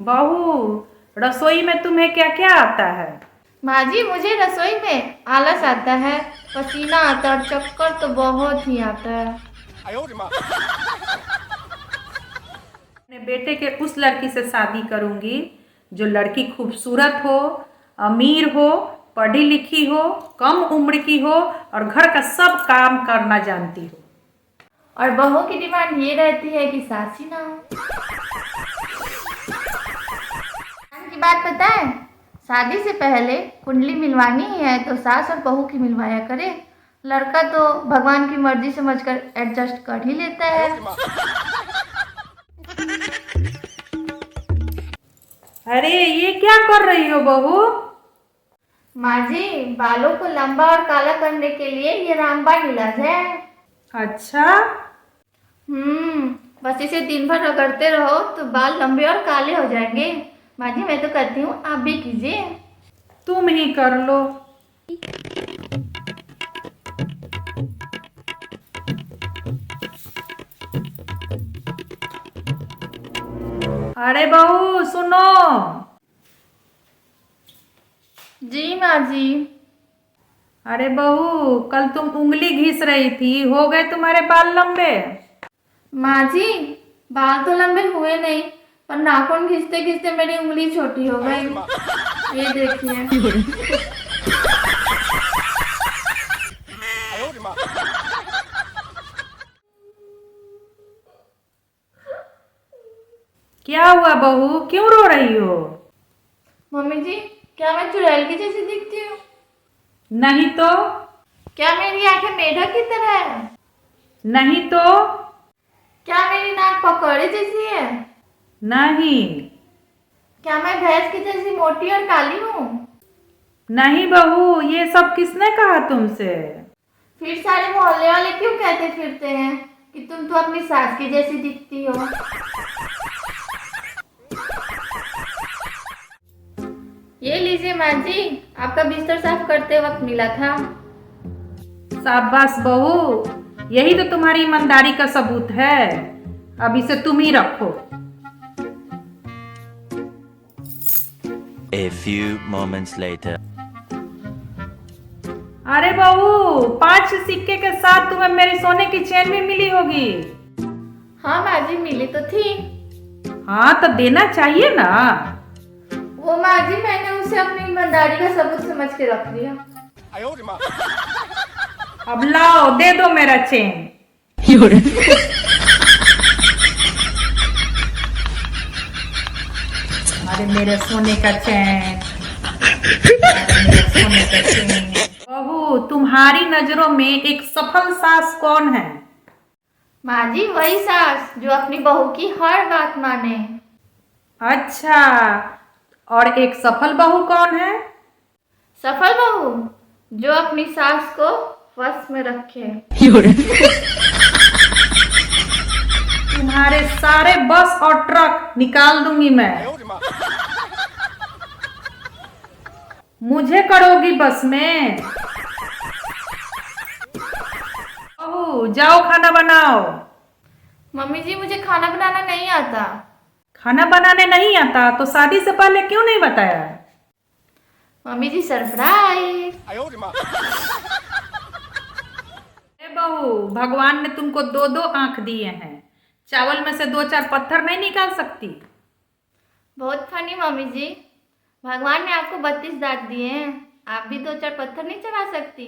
बहू, रसोई में तुम्हें क्या क्या आता है? माँ जी, मुझे रसोई में आलस आता है, पसीना आता है और चक्कर तो बहुत ही आता है। अपने बेटे के उस लड़की से शादी करूंगी जो लड़की खूबसूरत हो, अमीर हो, पढ़ी लिखी हो, कम उम्र की हो और घर का सब काम करना जानती हो। और बहू की डिमांड ये रहती है कि सास ही ना हो। की बात पता है, शादी से पहले कुंडली मिलवानी ही है तो सास और बहू की मिलवाया करे। लड़का तो भगवान की मर्जी समझकर एडजस्ट कर ही लेता है। अरे ये क्या कर रही हो बहू? माँ जी, बालों को लंबा और काला करने के लिए ये रामबाण इलाज है। अच्छा, बस इसे दिन भर रगड़ते रहो तो बाल लंबे और काले हो जाएंगे। माँ जी, मैं तो करती हूँ, आप भी कीजिए। तुम ही कर लो। अरे बहू सुनो। जी माँ जी। अरे बहू, कल तुम उंगली घिस रही थी, हो गए तुम्हारे बाल लंबे? माँ जी, बाल तो लंबे हुए नहीं, पर नाखून घिसते घिसते मेरी उंगली छोटी हो गई। ये देखिए। क्या हुआ बहू, क्यों रो रही हो? मम्मी जी, क्या मैं चुड़ैल की जैसी दिखती हूँ? नहीं तो। क्या मेरी आंखें मेढक की तरह है? नहीं तो। क्या मेरी नाक पकौड़े जैसी है? नहीं। क्या मैं भैंस की जैसी मोटी और काली हूँ? नहीं बहू, ये सब किसने कहा तुमसे? फिर सारे मोहल्ले वाले क्यों कहते फिरते हैं कि तुम तो अपनी सास की जैसी दिखती हो? ये लीजिए माँ जी, आपका बिस्तर साफ करते वक्त मिला था। शाबाश बहू, यही तो तुम्हारी ईमानदारी का सबूत है। अब इसे तुम ही रखो। A few moments later. अरे बहू, 5 सिक्के के साथ तुम्हें मेरी सोने की चेन भी मिली होगी। हाँ माँ जी, मिली तो थी। हाँ तो देना चाहिए ना। वो माँ जी, मैंने उसे अपनी ईमानदारी का सबूत समझ के रख लिया। अब लाओ, दे दो मेरा चेन। अरे मेरे सोने का चैन, मेरे सोने का चैन। बहू, तुम्हारी नजरों में एक सफल सास कौन है? माँ जी, वही सास जो अपनी बहू की हर बात माने। अच्छा, और एक सफल बहू कौन है? सफल बहू जो अपनी सास को वश में रखे। तुम्हारे सारे बस और ट्रक निकाल दूंगी मैं। मुझे करोगी बस में? बहू, जाओ खाना बनाओ। मम्मी जी, मुझे खाना बनाना नहीं आता। खाना बनाने नहीं आता तो शादी से पहले क्यों नहीं बताया? मम्मी जी, सरप्राइज। बहू, भगवान ने तुमको 2-2 आंख दिए हैं, चावल में से 2-4 पत्थर नहीं निकाल सकती? बहुत फनी मम्मी जी, भगवान ने आपको 32 दांत दिए हैं, आप भी 2-4 पत्थर नहीं चढ़ा सकती?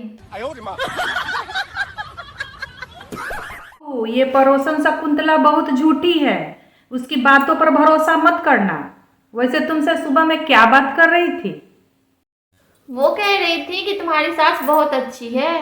ये पड़ोसन शकुंतला बहुत झूठी है, उसकी बातों पर भरोसा मत करना। वैसे तुमसे सुबह में क्या बात कर रही थी? वो कह रही थी कि तुम्हारी सास बहुत अच्छी है।